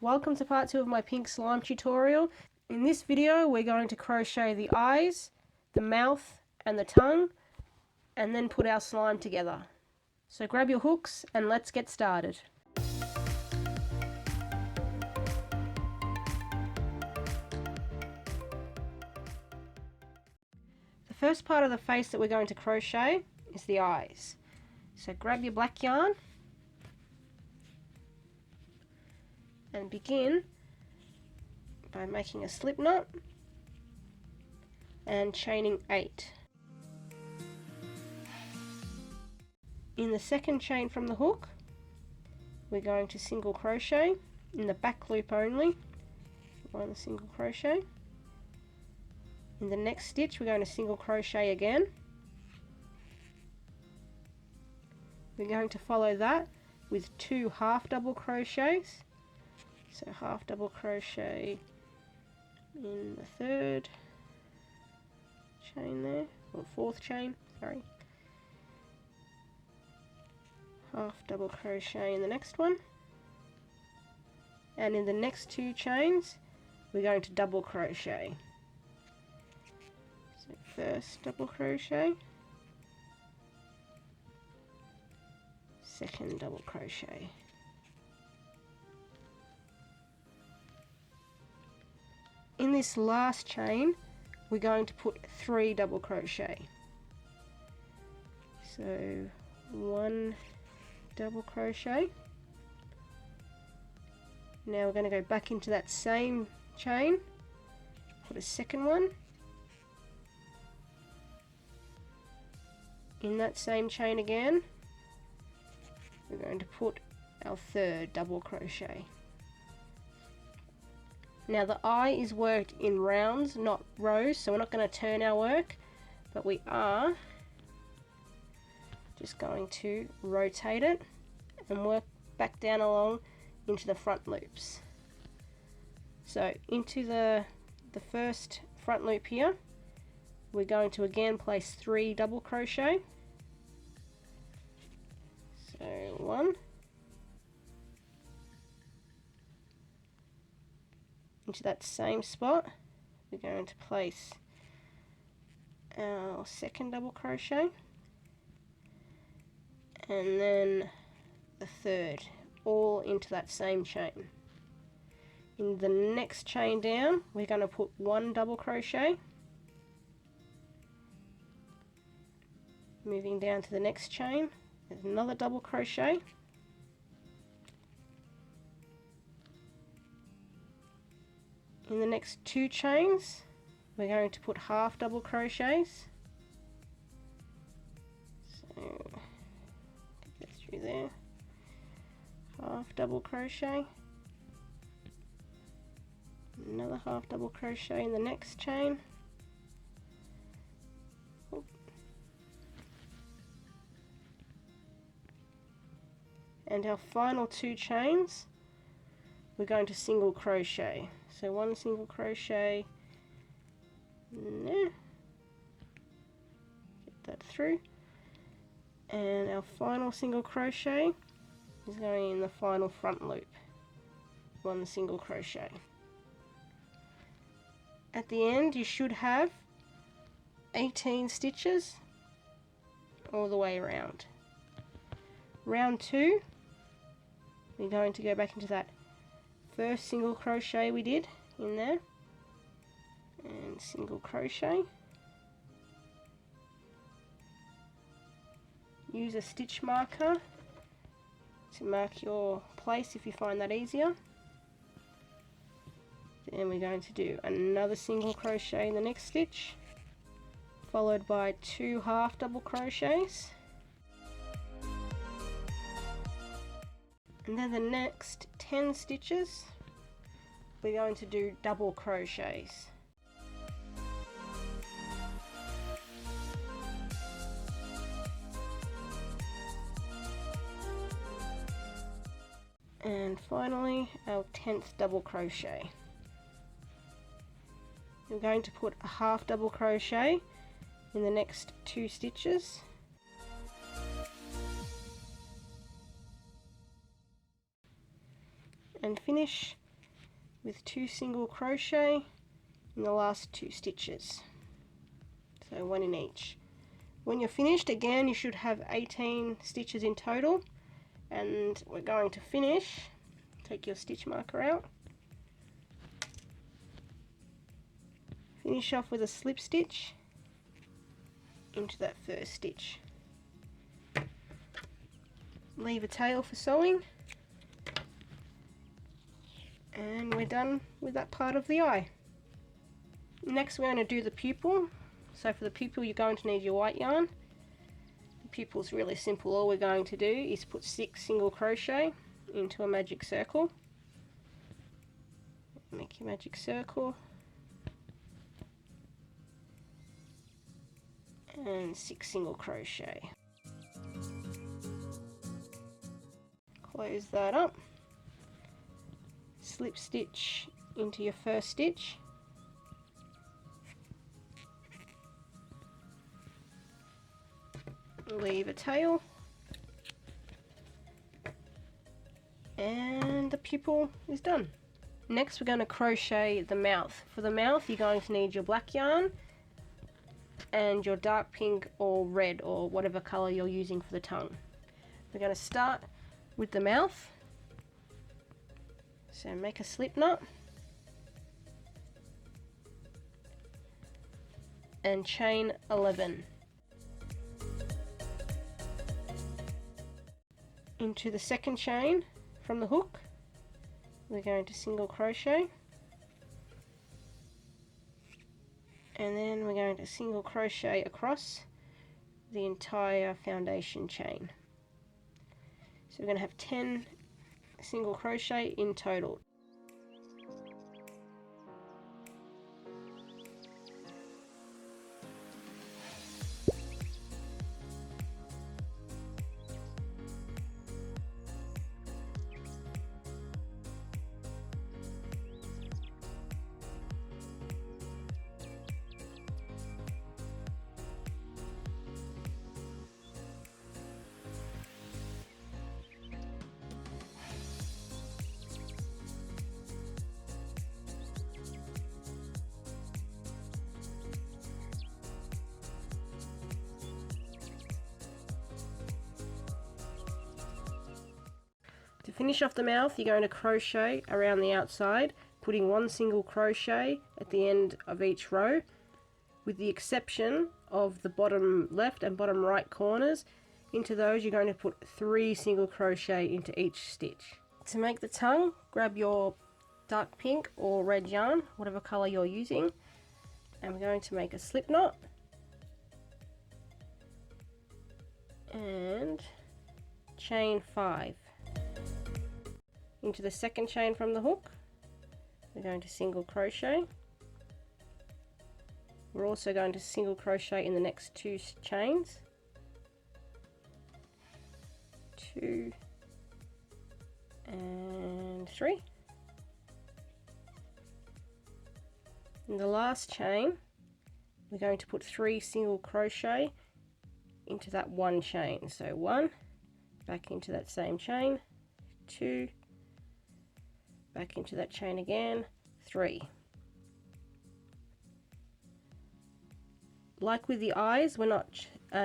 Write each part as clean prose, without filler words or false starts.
Welcome to part 2 of my pink slime tutorial. In this video we're going to crochet the eyes, the mouth and the tongue, and then put our slime together. So grab your hooks and let's get started. The first part of the face that we're going to crochet is the eyes. So grab your black yarn and begin by making a slip knot and chaining 8. In the second chain from the hook, we're going to single crochet in the back loop only, one single crochet. In the next stitch we're going to single crochet again. We're going to follow that with 2 half double crochets. So half double crochet in the third chain there, or fourth chain, sorry. Half double crochet in the next one. And in the next 2 chains, we're going to double crochet. So first double crochet, second double crochet. In this last chain, we're going to put 3 double crochet. So 1 double crochet. Now we're going to go back into that same chain, put a second one. In that same chain again, we're going to put our 3rd double crochet. Now the eye is worked in rounds, not rows, so we're not going to turn our work, but we are just going to rotate it and work back down along into the front loops. So into the first front loop here, we're going to again place 3 double crochet. So 1, into that same spot we're going to place our 2nd double crochet, and then the 3rd, all into that same chain. In the next chain down we're going to put 1 double crochet, moving down to the next chain, there's another double crochet, in the next 2 chains we're going to put half double crochets. So get through there, half double crochet, another half double crochet in the next chain, and our final 2 chains we're going to single crochet. So 1 single crochet there, get that through, and our final single crochet is going in the final front loop, 1 single crochet. At the end you should have 18 stitches all the way around. Round 2, we're going to go back into that first single crochet we did in there and single crochet. Use a stitch marker to mark your place if you find that easier. Then we're going to do another single crochet in the next stitch, followed by 2 half double crochets. And then the next 10 stitches we're going to do double crochets. And finally our 10th double crochet. We're going to put a half double crochet in the next 2 stitches. And finish with 2 single crochet in the last 2 stitches, so 1 in each. When you're finished, again, you should have 18 stitches in total, and we're going to finish. Take your stitch marker out, finish off with a slip stitch into that first stitch, leave a tail for sewing, and we're done with that part of the eye. Next we're going to do the pupil. So for the pupil you're going to need your white yarn. The pupil's really simple. All we're going to do is put 6 single crochet into a magic circle. Make your magic circle and 6 single crochet. Close that up, slip stitch into your first stitch, leave a tail, and the pupil is done. Next we're going to crochet the mouth. For the mouth you're going to need your black yarn and your dark pink or red or whatever colour you're using for the tongue. We're going to start with the mouth. So make a slip knot and chain 11. Into the second chain from the hook we're going to single crochet, and then we're going to single crochet across the entire foundation chain. So we're going to have 10 single crochet in total. To finish off the mouth you're going to crochet around the outside, putting 1 single crochet at the end of each row, with the exception of the bottom left and bottom right corners. Into those you're going to put 3 single crochet into each stitch. To make the tongue, grab your dark pink or red yarn, whatever colour you're using, and we're going to make a slip knot and chain 5. Into the second chain from the hook we're going to single crochet. We're also going to single crochet in the next 2 chains, 2 and 3. In the last chain we're going to put 3 single crochet into that 1 chain. So 1, back into that same chain, 2, back into that chain again, 3. Like with the eyes, we're not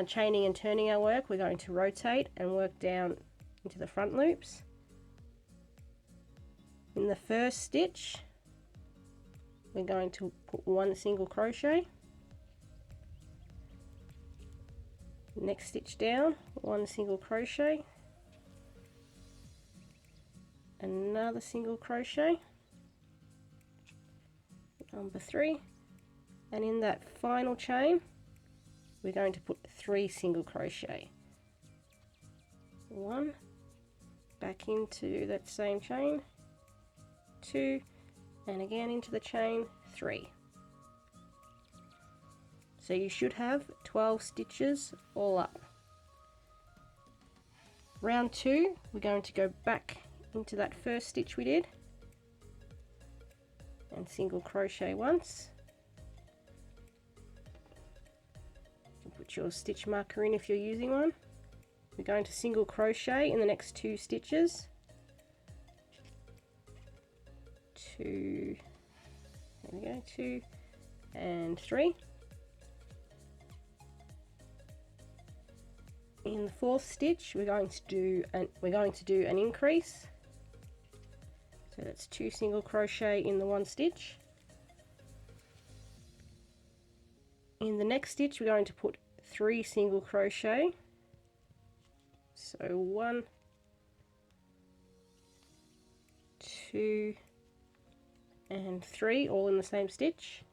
chaining and turning our work. We're going to rotate and work down into the front loops. In the first stitch we're going to put 1 single crochet, next stitch down 1 single crochet, another single crochet, number 3, and in that final chain we're going to put 3 single crochet, 1, back into that same chain, 2, and again into the chain, 3. So you should have 12 stitches all up. Round 2 we're going to go back into that first stitch we did and single crochet once. You can put your stitch marker in if you're using one. We're going to single crochet in the next 2 stitches, 2, there we go, 2 and 3. In the 4th stitch, we're going to do an increase. So that's 2 single crochet in the 1 stitch. In the next stitch, we're going to put 3 single crochet. So 1, 2 and 3, all in the same stitch.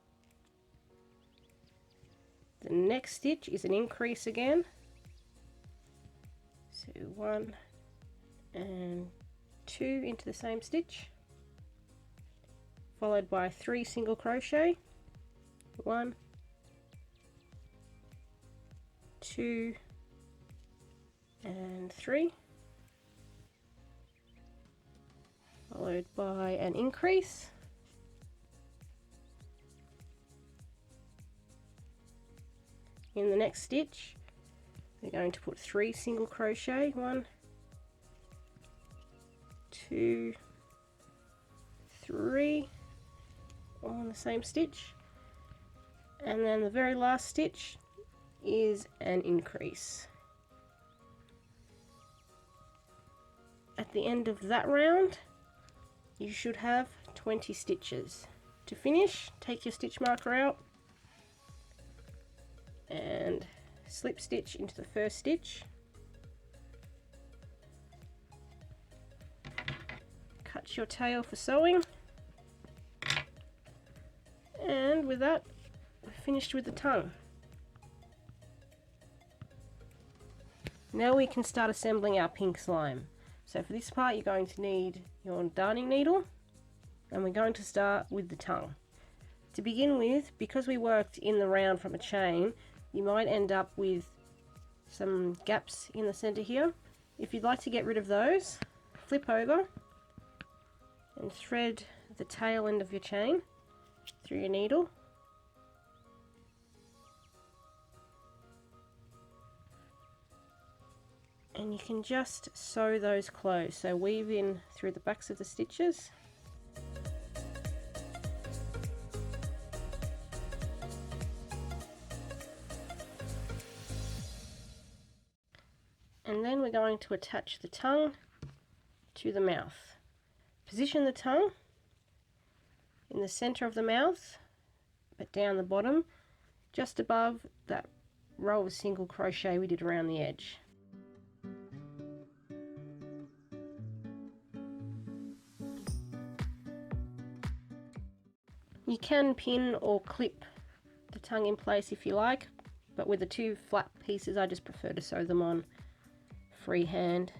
The next stitch is an increase again. So 1 and 2 into the same stitch, followed by 3 single crochet, 1, 2 and 3, followed by an increase, in the next stitch we're going to put 3 single crochet, 1, 2, 3, all in the same stitch, and then the very last stitch is an increase. At the end of that round you should have 20 stitches. To finish, take your stitch marker out and slip stitch into the first stitch, cut your tail for sewing, and with that we're finished with the tongue. Now we can start assembling our pink slime. So for this part you're going to need your darning needle, and we're going to start with the tongue. To begin with, because we worked in the round from a chain, you might end up with some gaps in the center here. If you'd like to get rid of those, flip over and thread the tail end of your chain through your needle. And you can just sew those closed, so weave in through the backs of the stitches. And then we're going to attach the tongue to the mouth. Position the tongue in the center of the mouth, but down the bottom, just above that row of single crochet we did around the edge. You can pin or clip the tongue in place if you like, but with the 2 flat pieces I just prefer to sew them on freehand.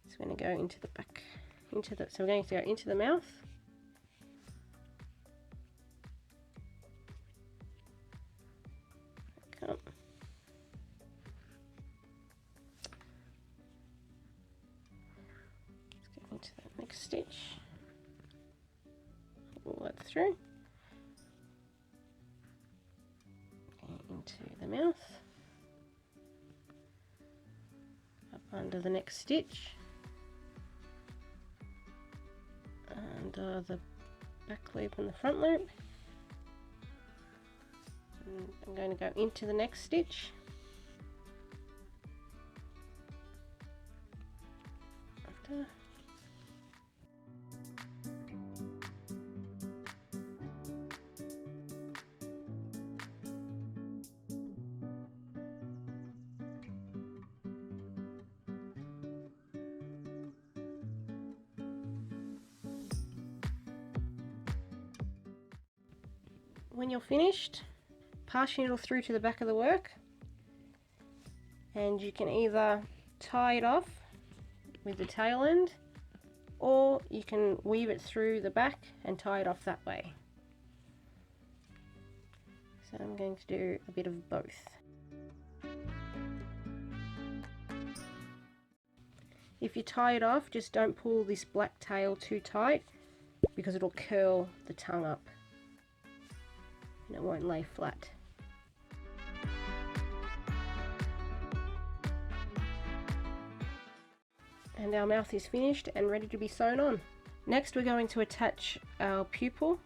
So we're going to go into the back, so we're going to go into the mouth. Come. Let's go into the next stitch. Pull that through. Into the mouth, up under the next stitch, under the back loop and the front loop, and I'm going to go into the next stitch, after. When you're finished, pass your needle through to the back of the work, and you can either tie it off with the tail end, or you can weave it through the back and tie it off that way. So I'm going to do a bit of both. If you tie it off, just don't pull this black tail too tight, because it'll curl the tongue up and it won't lay flat. And our mouth is finished and ready to be sewn on. Next we're going to attach our pupil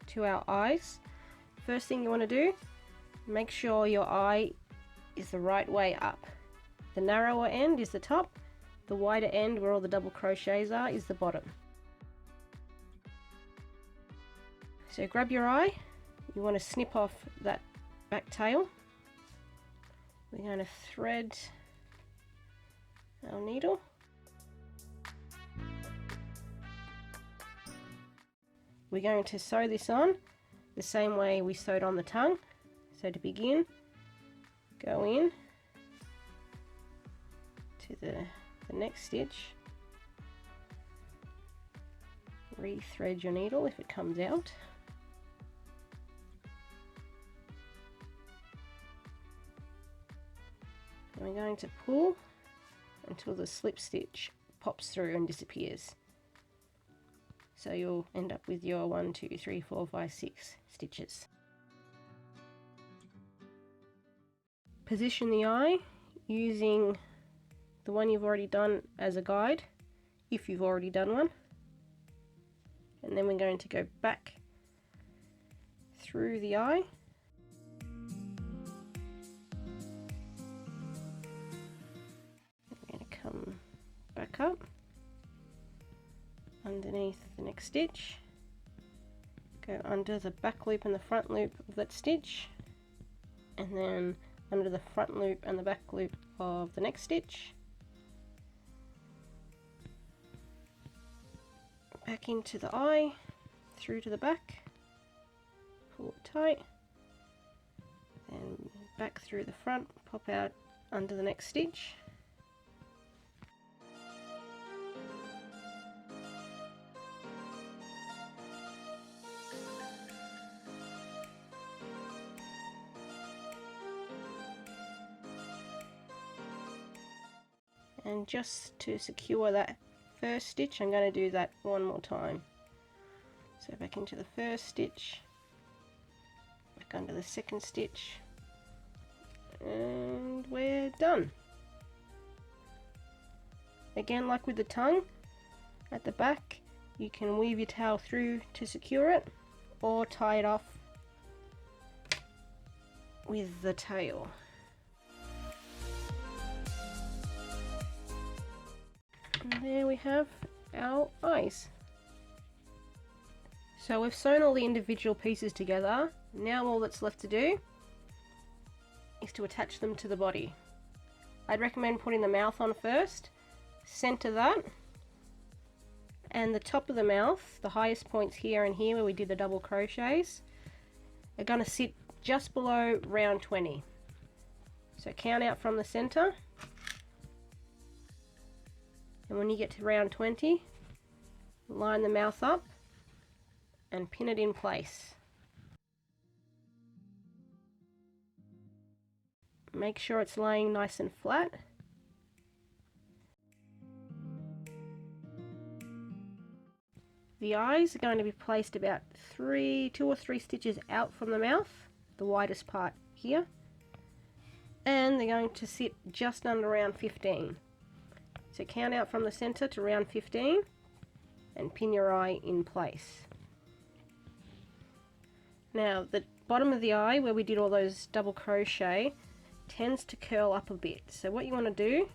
to our eyes. First thing you want to do, make sure your eye is the right way up. The narrower end is the top, the wider end where all the double crochets are is the bottom. So grab your eye, you want to snip off that back tail. We're going to thread our needle. We're going to sew this on the same way we sewed on the tongue. So to begin, go in to the next stitch, re-thread your needle if it comes out. And we're going to pull until the slip stitch pops through and disappears. So you'll end up with your 1, 2, 3, 4, 5, 6 stitches. Position the eye using the one you've already done as a guide, if you've already done one. And then we're going to go back through the eye. We're going to come back up underneath the next stitch, go under the back loop and the front loop of that stitch, and then under the front loop and the back loop of the next stitch, back into the eye, through to the back, pull it tight, then back through the front, pop out under the next stitch. And just to secure that first stitch, I'm going to do that one more time. So back into the first stitch, back under the second stitch, and we're done. Again, like with the tongue, at the back you can weave your tail through to secure it, or tie it off with the tail. And there we have our eyes. So we've sewn all the individual pieces together. Now all that's left to do is to attach them to the body. I'd recommend putting the mouth on first, center that, and the top of the mouth, the highest points here and here where we did the double crochets, are going to sit just below round 20. So count out from the center. And when you get to round 20, line the mouth up and pin it in place. Make sure it's laying nice and flat. The eyes are going to be placed about 2 or 3 stitches out from the mouth, the widest part here, and they're going to sit just under round 15. So count out from the center to round 15 and pin your eye in place. Now the bottom of the eye where we did all those double crochet tends to curl up a bit. So what you want to do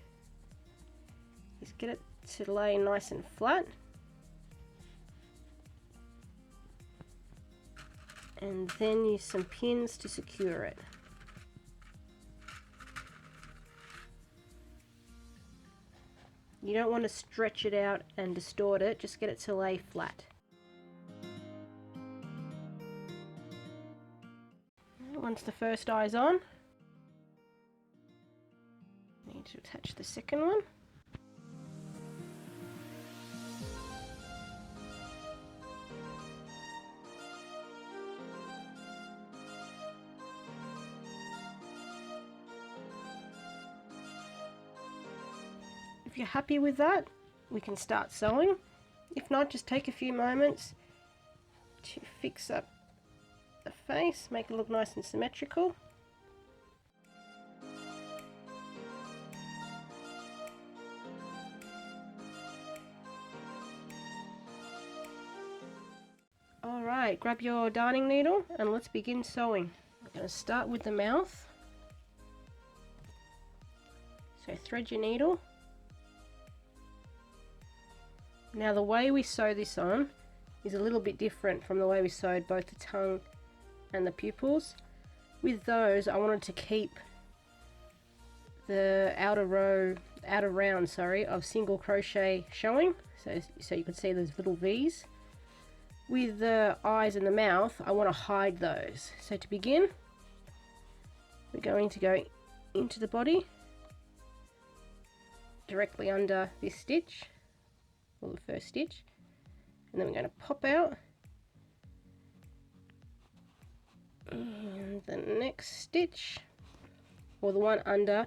is get it to lay nice and flat, and then use some pins to secure it. You don't want to stretch it out and distort it, just get it to lay flat. Once the first eye's on, I need to attach the second one. If you're happy with that, we can start sewing. If not, just take a few moments to fix up the face, make it look nice and symmetrical. Alright, grab your darning needle and let's begin sewing. I'm going to start with the mouth. So thread your needle. Now the way we sew this on is a little bit different from the way we sewed both the tongue and the pupils. With those, I wanted to keep the outer round of single crochet showing, so you can see those little V's. With the eyes and the mouth, I want to hide those. So to begin, we're going to go into the body, directly under this stitch, or the first stitch, and then we're going to pop out, and the next stitch, or the one under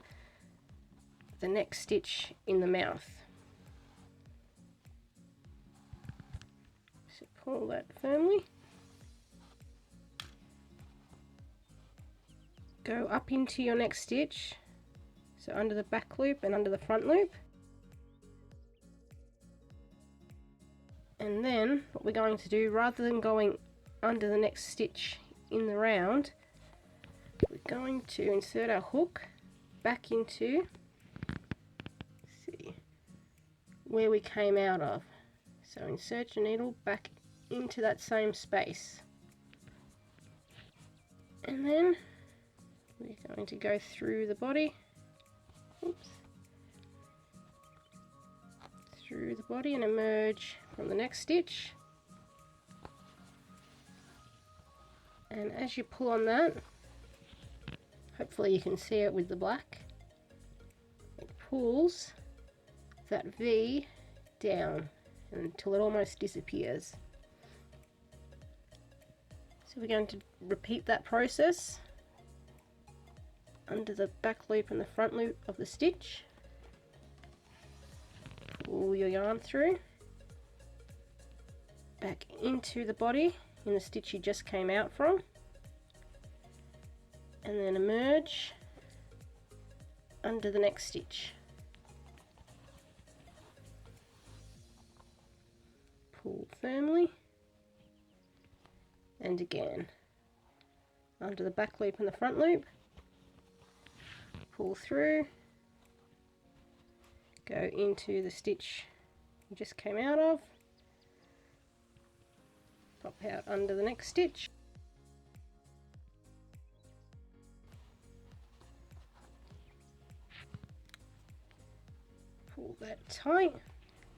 the next stitch in the mouth. So pull that firmly, go up into your next stitch, so under the back loop and under the front loop. And then what we're going to do, rather than going under the next stitch in the round, we're going to insert our hook back into, see, where we came out of. So insert your needle back into that same space. And then we're going to go through the body. Oops. Through the body and emerge from the next stitch. And as you pull on that, hopefully you can see it with the black, it pulls that V down until it almost disappears. So we're going to repeat that process under the back loop and the front loop of the stitch. Pull your yarn through, back into the body in the stitch you just came out from, and then emerge under the next stitch. Pull firmly, and again under the back loop and the front loop, pull through, go into the stitch you just came out of, pop out under the next stitch, pull that tight,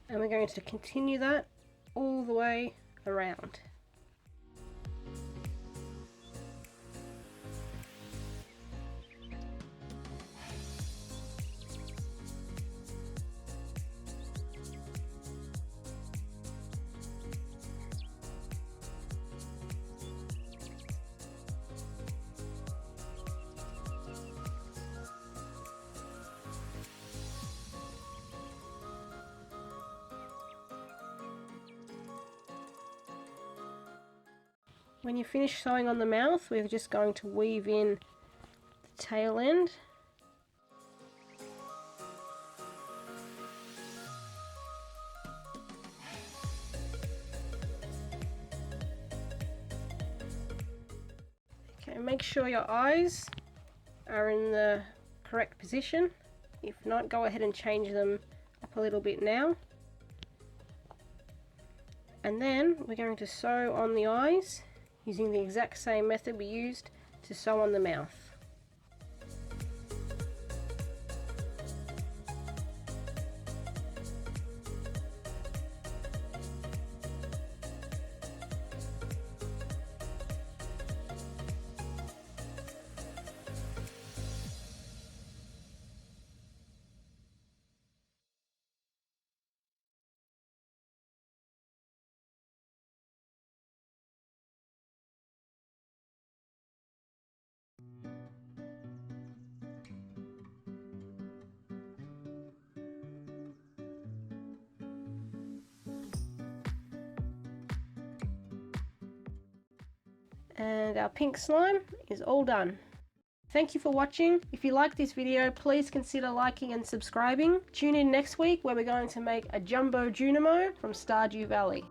and we're going to continue that all the way around. When you finish sewing on the mouth, we're just going to weave in the tail end. Okay, make sure your eyes are in the correct position. If not, go ahead and change them up a little bit now. And then we're going to sew on the eyes using the exact same method we used to sew on the mouth. And our pink slime is all done. Thank you for watching. If you like this video, please consider liking and subscribing. Tune in next week where we're going to make a jumbo Junimo from Stardew Valley.